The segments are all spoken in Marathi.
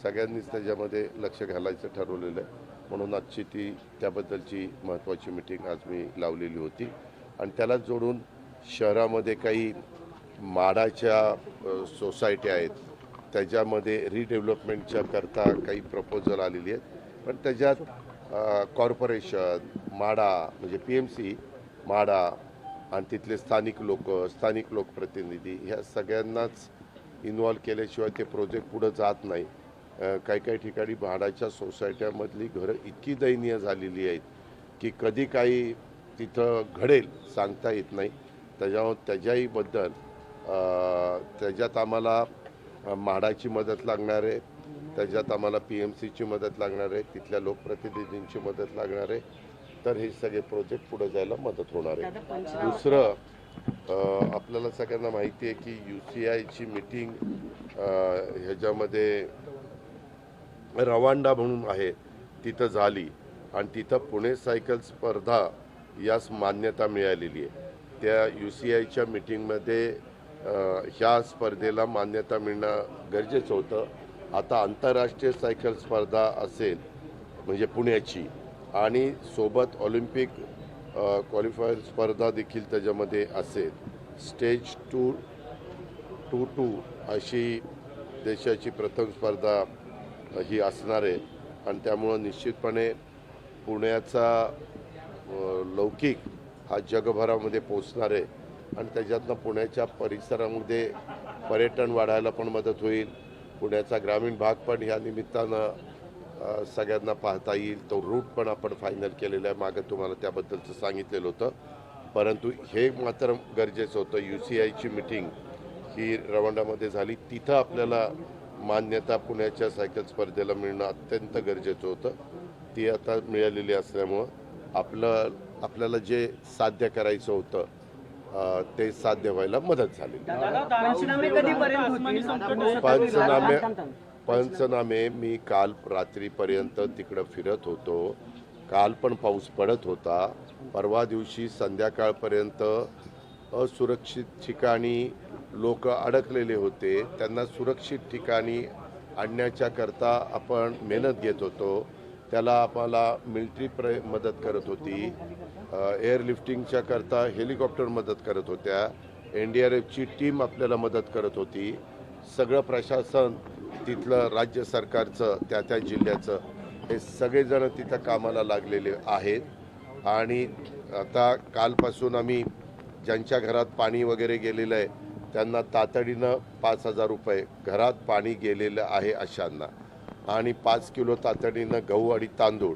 सगळ्यांनीच त्याच्यामध्ये लक्ष घालायचं ठरवलेलं आहे. म्हणून आजची ती त्याबद्दलची महत्त्वाची मीटिंग आज मी लावलेली होती आणि त्याला जोडून शहरामध्ये काही माडाच्या सोसायट्या आहेत, त्याच्यामध्ये रिडेव्हलपमेंटच्या करता काही प्रपोजल आलेली आहेत. पण त्याच्यात कॉर्पोरेशन, माडा म्हणजे PMC, माडा आणि तिथले स्थानिक लोकप्रतिनिधी ह्या सगळ्यांनाच इन्व्हॉल्व केल्याशिवाय ते प्रोजेक्ट पुढं जात नाही. काही काही ठिकाणी म्हाडाच्या सोसायट्यामधली घरं इतकी दयनीय झालेली आहेत की कधी काही तिथं घडेल सांगता येत नाही. त्याच्याहीबद्दल त्याच्यात आम्हाला म्हाडाची मदत लागणार आहे, त्याच्यात आम्हाला PMCची मदत लागणार आहे, तिथल्या लोकप्रतिनिधींची मदत लागणार आहे. तर हे सगळे प्रोजेक्ट पुढे जायला मदत होणार आहे. दुसरं, आपल्याला सगळ्यांना माहिती आहे की UCIची मीटिंग ह्याच्यामध्ये रवांडा म्हणून आहे तिथं झाली आणि तिथं पुणे सायकल स्पर्धा यास मान्यता मिळालेली आहे. त्या UCIच्या मीटिंगमध्ये ह्या स्पर्धेला मान्यता मिळणं गरजेचं होतं. आता आंतरराष्ट्रीय सायकल स्पर्धा असेल म्हणजे पुण्याची आणि सोबत ऑलिम्पिक क्वालिफायर स्पर्धा देखील त्याच्यामध्ये असेल. स्टेज 2 अशी देशाची प्रथम स्पर्धा ही असणार आहे आणि त्यामुळं निश्चितपणे पुण्याचा लौकिक हा जगभरामध्ये पोचणार आहे आणि त्याच्यातनं पुण्याच्या परिसरामध्ये पर्यटन वाढायला पण मदत होईल. पुण्याचा ग्रामीण भाग पण ह्या निमित्तानं सगळ्यांना पाहता येईल. तो रूट पण आपण फायनल केलेला आहे. मागं तुम्हाला त्याबद्दलचं सांगितलेलं होतं. परंतु हे मात्र गरजेचं होतं. UCIची मीटिंग ही रवांडामध्ये झाली, तिथं आपल्याला मान्यता पुण्याच्या सायकल स्पर्धेला मिळणं अत्यंत गरजेचं होतं. ती आता मिळालेली असल्यामुळं आपल्याला जे साध्य करायचं होतं ते साध्य व्हायला मदत झाली. पंचनामे मी काल रात्रीपर्यंत तिकडं फिरत होतो. काल पण पाऊस पडत होता. परवा दिवशी संध्याकाळपर्यंत असुरक्षित ठिकाणी लोक अडकलेले होते. त्यांना सुरक्षित ठिकाणी आणण्याच्या करता आपण मेहनत घेत होतो. त्याला आम्हाला मिलिटरी मदत करत होती, एअरलिफ्टिंगच्या करता हेलिकॉप्टर मदत करत होत्या, NDRFची टीम आपल्याला मदत करत होती. सगळं प्रशासन तिथलं राज्य सरकारचं त्या जिल्ह्याचं हे सगळेजण तिथं कामाला लागलेले आहेत. आणि आता कालपासून आम्ही ज्यांच्या घरात पाणी वगैरे गेलेलं आहे त्यांना तातडीनं 5,000 रुपये, घरात पाणी गेलेलं आहे अशांना, आणि 5 किलो तातडीनं गहू आणि तांदूळ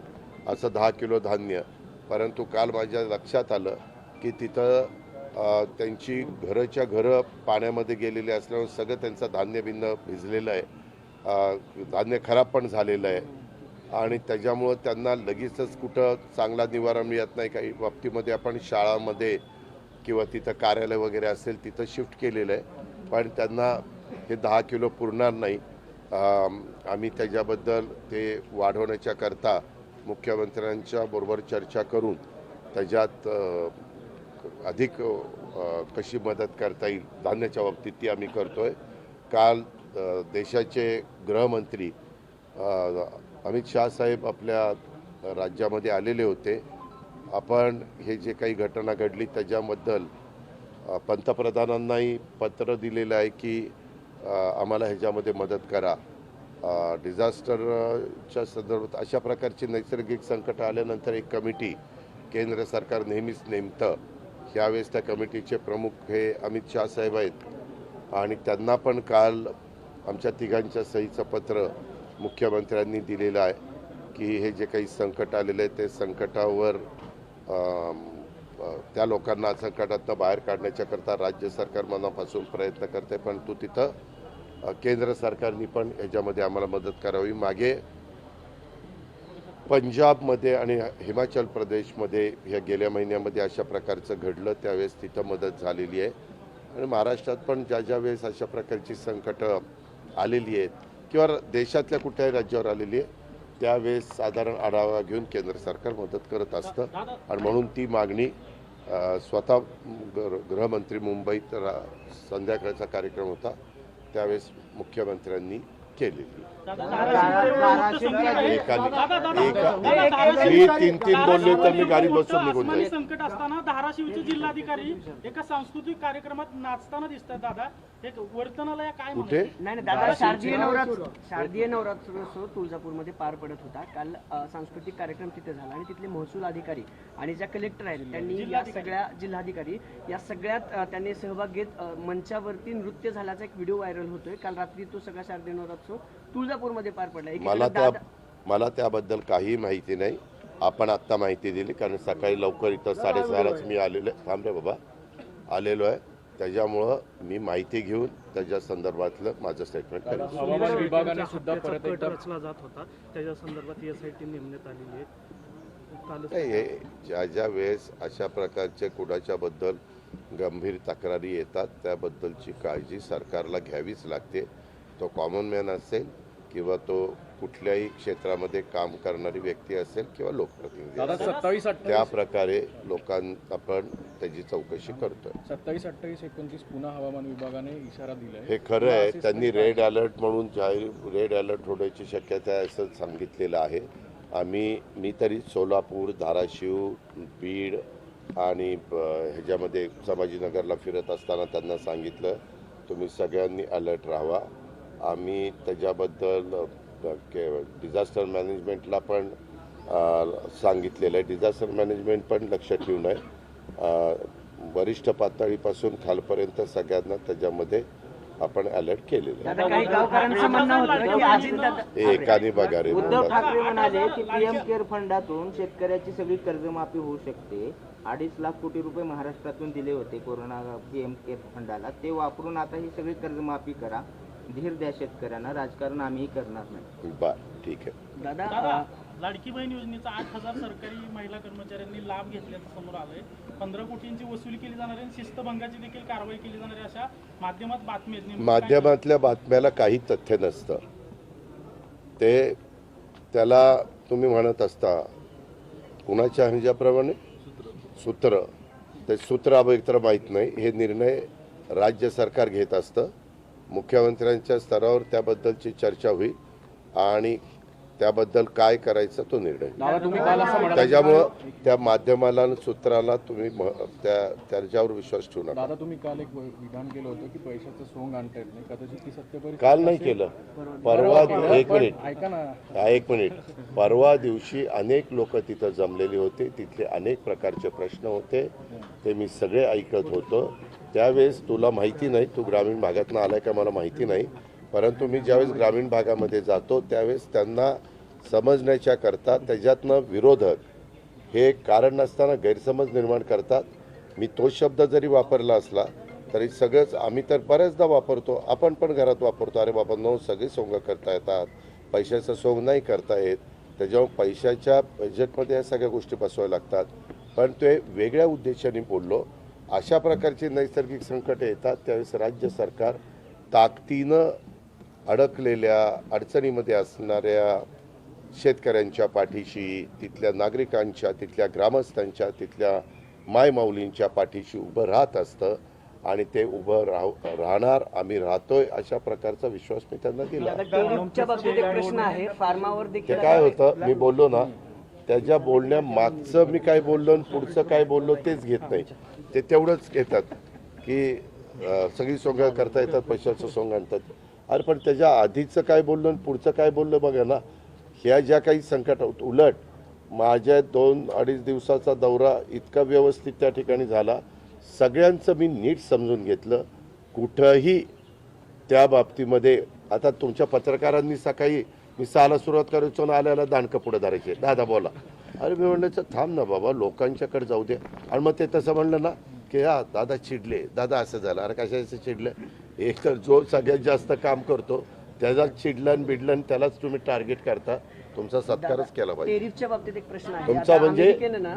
असं 10 किलो धान्य. परंतु काल माझ्या लक्षात आलं की तिथं त्यांची घरं पाण्यामध्ये गेलेले असल्यामुळे सगळं त्यांचं धान्य भिजलेलं आहे. धान्य खराब पण झालेलं आहे आणि त्याच्यामुळं त्यांना लगेचच कुठं चांगला निवारा मिळत नाही. काही बाबतीमध्ये आपण शाळामध्ये किंवा तिथं कार्यालय वगैरे असेल तिथं शिफ्ट केलेलं आहे, पण त्यांना हे 10 किलो पुरणार नाही. आम्ही त्याच्याबद्दल ते वाढवण्याच्या करता मुख्यमंत्र्यांच्या बरोबर चर्चा करून त्याच्यात अधिक कशी मदत करता येईल धान्याच्या बाबतीत ती आम्ही करतोय. काल देशाचे गृहमंत्री अमित शाह साहेब आपल्या राज्यामध्ये आलेले होते. आपण हे जे काही घटना घडली त्याच्याबद्दल पंतप्रधानांनाही पत्र दिलेलं आहे की आम्हाला ह्याच्यामध्ये मदत करा. डिझास्टरच्या संदर्भात अशा प्रकारची नैसर्गिक संकट आल्यानंतर एक कमिटी केंद्र सरकार नेहमीच नेमतं. ह्यावेळेस त्या कमिटीचे प्रमुख हे अमित शाह साहेब आहेत आणि त्यांना पण काल आमच्या तिघांच्या सहीचं पत्र मुख्यमंत्र्यांनी दिलेलं आहे की हे जे काही संकट आलेलं आहे ते संकटावर त्या लोकांना संकटातनं बाहेर काढण्याच्याकरता राज्य सरकार मनापासून प्रयत्न करते, पण तिथं केंद्र सरकारने पण ह्याच्यामध्ये आम्हाला मदत करावी. मागे पंजाबमध्ये आणि हिमाचल प्रदेशमध्ये ह्या गेल्या महिन्यामध्ये अशा प्रकारचं घडलं, त्यावेळेस तिथं मदत झालेली आहे. आणि महाराष्ट्रात पण ज्या वेळेस अशा प्रकारची संकटं आलेली आहेत किंवा देशातल्या कुठल्याही राज्यावर आलेली आहे त्यावेळेस साधारण आढावा घेऊन केंद्र सरकार मदत करत असतं. आणि म्हणून ती मागणी स्वतः गृहमंत्री मुंबईत संध्याकाळचा कार्यक्रम होता त्यावेळेस मुख्यमंत्र्यांनी केलेली. मी मी तीन बोलले तर मी गाडीत बसून निघून जाईल. संकट असताना धाराशिवचे जिल्हाधिकारी एका सांस्कृतिक कार्यक्रमात नाचताना दिसतात. दादा एक वर्तनाला काय कुठे नाही दादा, शारदीय नवरात्रोत्सव तुळजापूरमध्ये पार पडत होता काल. सांस्कृतिक कार्यक्रम तिथे झाला आणि तिथले महसूल अधिकारी आणि ज्या कलेक्टर आहेत त्यांनी या सगळ्या जिल्हाधिकारी या सगळ्यात त्यांनी सहभाग घेत मंचावरती नृत्य झाल्याचा एक व्हिडिओ व्हायरल होतोय. काल रात्री तो सगळा शारदीय नवरात्रोत्सव तुळजापूरमध्ये पार पडला. मला त्याबद्दल काही माहिती नाही. आपण आत्ता माहिती दिली कारण सकाळी लवकर इथं 6:30लाच मी आलेलो आहे. थांब रे बाबा, आलेलो आहे. त्याच्यामुळं मी माहिती घेऊन त्याच्या संदर्भातलं माझं स्टेटमेंट करेन. हवामान विभागाने सुद्धा परत एकदा रचला जात होता त्याच्या संदर्भात SIT नेमण्यात आलेली आहे. नाही, हे ज्या वेळेस अशा प्रकारच्या कुणाच्या बद्दल गंभीर तक्रारी येतात त्याबद्दलची काळजी सरकारला घ्यावीच लागते. तो कॉमन मॅन असेल किंवा तो कुठल्याही क्षेत्रामध्ये काम करणारी व्यक्ती असेल किंवा लोकप्रतिनिधी असेल, 27-28 त्या प्रकारे आपण त्याची चौकशी करतोय. 27-28-29 पुन्हा हवामान विभागाने इशारा दिलाय. हे खरं आहे. त्यांनी रेड अलर्ट म्हणून रेड अलर्ट होण्याची शक्यता आहे असं सांगितलेलं आहे. मी तरी सोलापूर, धाराशिव, बीड आणि ह्याच्यामध्ये संभाजीनगरला फिरत असताना त्यांना सांगितलं तुम्ही सगळ्यांनी अलर्ट राहावा. आम्ही त्याच्याबद्दल डिझास्टर मॅनेजमेंटला पण सांगितलेलं आहे. डिझास्टर मॅनेजमेंट पण लक्ष ठेवून आहे. वरिष्ठ पातळीपासून खालपर्यंत सगळ्यांना त्याच्यामध्ये आपण अलर्ट केलेलं आहे. एकाने बघा रे, उद्धव ठाकरे म्हणाले की PM केअर फंडातून शेतकऱ्याची सगळी कर्जमाफी होऊ शकते. 2.5 लाख कोटी रुपये महाराष्ट्रातून दिले होते कोरोना PM केअर फंडाला, ते वापरून आता ही सगळी कर्जमाफी करा, धीर द्या शेतकऱ्यांना, राजकारण आम्ही करणार नाही. बर ठीक आहे. दादा लाडकी बहीण योजनेचा 8,000 सरकारी महिला कर्मचाऱ्यांनी लाभ घेतल्याचं समोर आलंय. 15 कोटींची वसुली केली जाणार आहे, शिस्तभंगाची देखील कारवाई केली जाणार आहे अशा माध्यमात बातमी आहेत. माध्यमातल्या बातम्याला काही तथ्य नसतं. ते त्याला तुम्ही म्हणत असता कुणाच्या ह्याच्याप्रमाणे सूत्र, ते सूत्र एकतर माहीत नाही. हे निर्णय राज्य सरकार घेत असतं. मुख्यमंत्र्यांच्या स्तरावर त्याबद्दलची चर्चा होईल आणि त्याबद्दल काय करायचं तो निर्णय. त्याच्यामुळं त्या माध्यमाला आणि सूत्राला तुम्ही त्याच्यावर विश्वास ठेवू नका. दादा तुम्ही काल एक विधान केलं होतं की पैशाचं सोंग आणता येत नाही, कदाचित ती सत्य काल नाही केलं. परवा ऐका ना, एक मिनिट परवा दिवशी अनेक लोक तिथं जमलेली होती. तिथले अनेक प्रकारचे प्रश्न होते, ते मी सगळे ऐकत होतो. त्यावेळेस तुला माहिती नाही, तू ग्रामीण भागातनं आलाय का मला माहिती नाही, परंतु मी ज्यावेळेस ग्रामीण भागामध्ये जातो त्यावेळेस त्यांना समजण्याच्या करता त्याच्यातनं विरोधक हे कारण नसताना गैरसमज निर्माण करतात. मी तो शब्द जरी वापरला असला तरी सगळंच आम्ही तर बऱ्याचदा वापरतो, आपण पण घरात वापरतो. अरे बाबा नो, सगळी सोंग करता येतात, पैशाचं सोंग नाही करता येत. त्याच्यामुळे पैशाच्या बजेटमध्ये या सगळ्या गोष्टी बसवायला लागतात. पण ते वेगळ्या उद्देशाने बोललो. अशा प्रकारची नैसर्गिक संकटे येतात त्यावेळेस राज्य सरकार ताकदीनं अडकलेल्या अडचणीमध्ये असणाऱ्या शेतकऱ्यांच्या पाठीशी, तिथल्या नागरिकांच्या, तिथल्या ग्रामस्थांच्या, तिथल्या मायमाऊलींच्या पाठीशी उभं राहत असतं आणि ते उभं राहणार. आम्ही राहतोय अशा प्रकारचा विश्वास मी त्यांना दिला. प्रश्न आहे फार्मावर ते देखील काय होतं, मी बोललो ना, त्याच्या बोलण्यामागचं मी काय बोललो आणि पुढचं काय बोललो तेच घेत नाही. ते तेवढंच घेतात की सगळी सोंग करता येतात, पैशाचं सोंग आणतात. अरे पण त्याच्या आधीचं काय बोललो आणि पुढचं काय बोललं बघा ना. ह्या ज्या काही संकट होत, उलट माझ्या 2-2.5 दिवसाचा दौरा इतका व्यवस्थित त्या ठिकाणी झाला. सगळ्यांचं मी नीट समजून घेतलं. कुठंही त्या बाबतीमध्ये आता तुमच्या पत्रकारांनी सकाळी मी 6ला सुरुवात करायचो ना, आल्याला दांडकं पुढे धरायचे, दादा बोला. अरे मी म्हणलं थांब ना बाबा, लोकांच्याकडे जाऊ दे. आणि मग ते तसं म्हणलं ना की हा दादा चिडले, दादा असं झालं. अरे कशाचं चिडलं? एक तर जो सगळ्यात जास्त काम करतो त्याला चिडलं बिडलं त्यालाच तुम्ही टार्गेट करता. तुमचा सत्कारच केला पाहिजे. टेरिफच्या बाबतीत एक प्रश्न आहे. तुमचा म्हणजे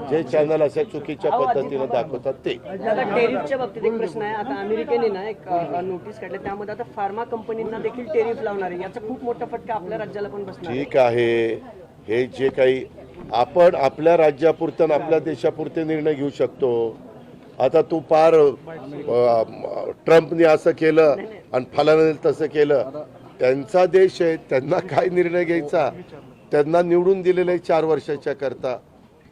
जे चॅनल अशा चुकीच्या पद्धतीने दाखवतात ते. टेरिफच्या बाबतीत एक प्रश्न आहे. आता अमेरिकेने ना एक नोटीस काढली, त्यामध्ये आता फार्मा कंपनींना देखील टेरिफ लावणार आहे. याचा खूप मोठा फटका आपल्या राज्याला पण बसणार आहे. ठीक आहे, हे जे काही आपण आपल्या राज्यापुरतं आपल्या देशापुरते निर्णय घेऊ शकतो. आता तू पार ट्रम्पने असं केलं आणि फलाने तसं केलं. त्यांचा देश आहे, त्यांना काय निर्णय घ्यायचा, त्यांना निवडून दिलेलं आहे 4 वर्षाच्या करता,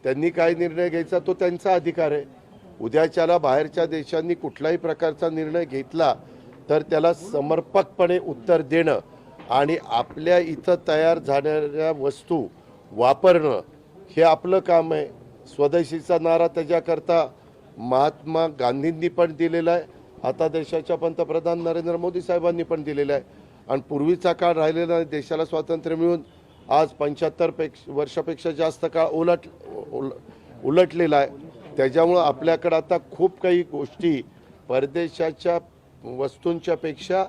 त्यांनी काय निर्णय घ्यायचा तो त्यांचा अधिकार आहे. उद्याच्याला बाहेरच्या देशांनी कुठलाही प्रकारचा निर्णय घेतला तर त्याला समर्पकपणे उत्तर देणं आणि आपल्या इथं तयार झालेल्या वस्तू वापरणं हे आपलं काम आहे. स्वदेशीचा नारा त्याच्याकरता महात्मा गांधींनी पण दिलेला आहे, आता देशाच्या पंतप्रधान नरेंद्र मोदी साहेबांनी पण दिलेला आहे. आणि पूर्वीचा काळ राहिलेला नाही. देशाला स्वातंत्र्य मिळून आज 75 वर्षापेक्षा जास्त काळ उलटलेला आहे. त्याच्यामुळं आपल्याकडं आता खूप काही गोष्टी परदेशाच्या वस्तूंच्या पेक्षा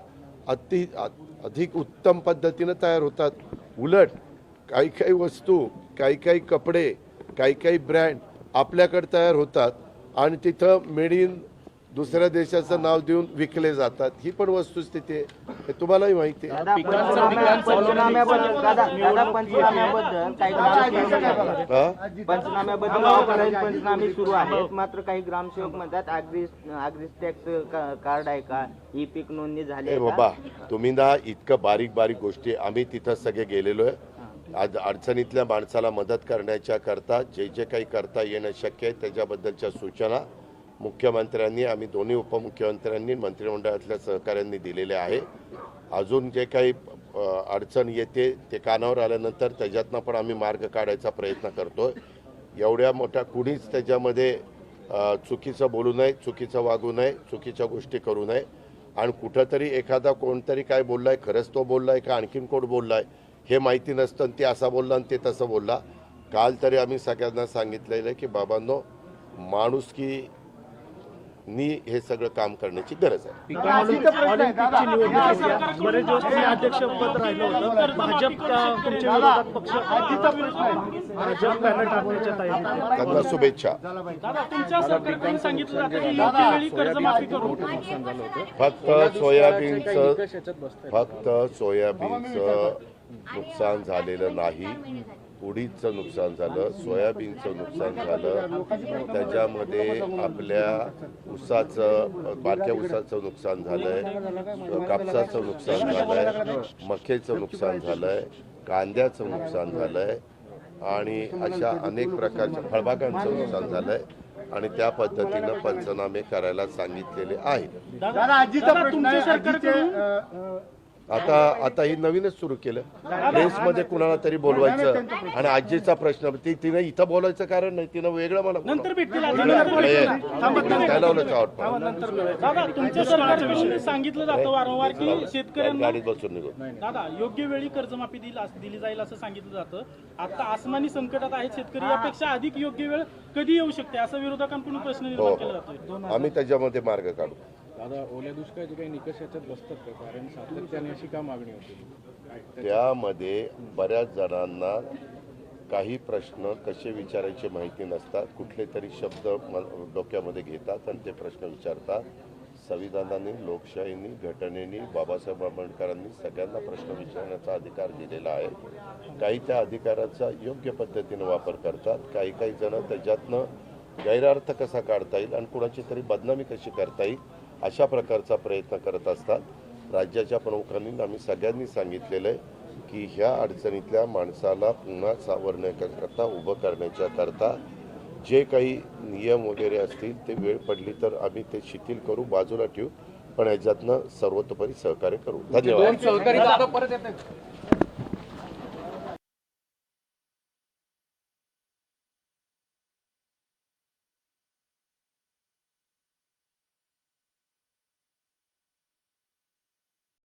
अधिक उत्तम पद्धतीनं तयार होतात. उलट काही काही वस्तू, काही काही कपडे, काही काही ब्रँड आपल्याकडे तयार होतात आणि तिथं मेड इन दुसऱ्या देशाचं नाव देऊन विकले जातात. ही पण वस्तुस्थिती आहे, हे तुम्हालाही माहिती आहे. पंचनामे सुरू आहेत, मात्र काही ग्रामसेवक म्हणतात आग्रीस टॅक्स कार्ड आहे का, ई पीक नोंदणी झाली आहे का? बाबा तुम्ही ना इतकं बारीक बारीक गोष्टी, आम्ही तिथं सगळे गेलेलो आहे. आज अडचणीतल्या माणसाला मदत करण्याच्या करता जे जे काही करता येणं शक्य आहे त्याच्याबद्दलच्या सूचना मुख्यमंत्र्यांनी, आम्ही दोन्ही उपमुख्यमंत्र्यांनी, मंत्रिमंडळातल्या सहकाऱ्यांनी दिलेले आहे. अजून जे काही अडचण येते ते कानावर आल्यानंतर त्याच्यातनं पण आम्ही मार्ग काढायचा प्रयत्न करतोय. एवढ्या मोठ्या कुणीच त्याच्यामध्ये चुकीचं बोलू नये, चुकीचं वागू नये, चुकीच्या गोष्टी करू नये. आणि कुठंतरी एखादा कोणतरी काय बोललाय, खरंच तो बोललाय का आणखीन कोण बोललाय हे माहिती नसतं आणि ते असा बोलला आणि ते तसं बोलला. काल तरी आम्ही सगळ्यांना सांगितलेलं आहे की बाबांनो, माणुसकी नी हे सगळं काम करण्याची गरज आहे. ऑलिम्पिकची निवडणूक बरेच दिवस तुम्ही अध्यक्षपद राहिलं होतं, भाजप तुमच्या विरोधात पक्ष भाजप बॅनर टाकण्याच्या तयारीत. त्यांना शुभेच्छा. दादा तुमच्या सरकारकडून सांगितलं जातं की योग्य वेळी कर्जमाफी करू. फक्त सोयाबीनचं नुकसान झालेलं नाही, उडीदचं नुकसान झालं, सोयाबीनचं नुकसान झालं, त्याच्यामध्ये आपल्या ऊसाचं, बारक्या ऊसाचं नुकसान झालंय, कापसाचं नुकसान झालंय, मक्याचं नुकसान झालंय, कांद्याचं नुकसान झालंय आणि अशा अनेक प्रकारच्या फळबागांचं नुकसान झालंय आणि त्या पद्धतीनं पंचनामे करायला सांगितलेले आहेत. दादा तुमच्या सरकारकडून आता ही नवीनच सुरू केलं. प्रेसमध्ये कुणाला तरी बोलवायचं आणि आजीचा प्रश्न, तिने इथं बोलायचं कारण नाही, तिनं वेगळं मला नंतर भेटतील. काय लावलं चावट. दादा तुमच्या सरकारकडून सांगितलं जातं वारंवार की शेतकऱ्यांना गाडीत बसून निघून. दादा योग्य वेळी कर्जमाफी दिली जाईल असं सांगितलं जातं. आता आसमानी संकटात आहेत शेतकरी, यापेक्षा अधिक योग्य वेळ कधी येऊ शकते असं विरोधकांकडून प्रश्न निर्माण केला जातोय. आम्ही त्याच्यामध्ये मार्ग काढू. दादा ओल्या दुष्काळाचे काही निकष याच्यात बसतात का? कारण सातत्याने अशी का मागणी होती? त्यामध्ये बऱ्याच जणांना काही प्रश्न कसे विचारायचे माहिती नसतात, कुठले तरी शब्द डोक्यामध्ये घेतात आणि ते प्रश्न विचारतात. संविधानाने, लोकशाहीने, घटनेने, बाबासाहेब आंबेडकरांनी सगळ्यांना प्रश्न विचारण्याचा अधिकार दिलेला आहे. काही त्या अधिकाराचा योग्य पद्धतीने वापर करतात, काही काही जण त्याच्यातनं गैरअर्थ कसा काढता येईल आणि कुणाची तरी बदनामी कशी करता येईल अशा प्रकारचा प्रयत्न करत असतात. राज्याच्या प्रमुखांनी, आम्ही सगळ्यांनी सांगितलेलं आहे की ह्या अडचणीतल्या माणसाला पुन्हा सावरण्याकरता, उभं करण्याच्या करता जे काही नियम वगैरे असतील ते वेळ पडली तर आम्ही ते शिथिल करू, बाजूला ठेवू, पण ह्याच्यातनं सर्वतोपरी सहकार्य करू. धन्यवाद.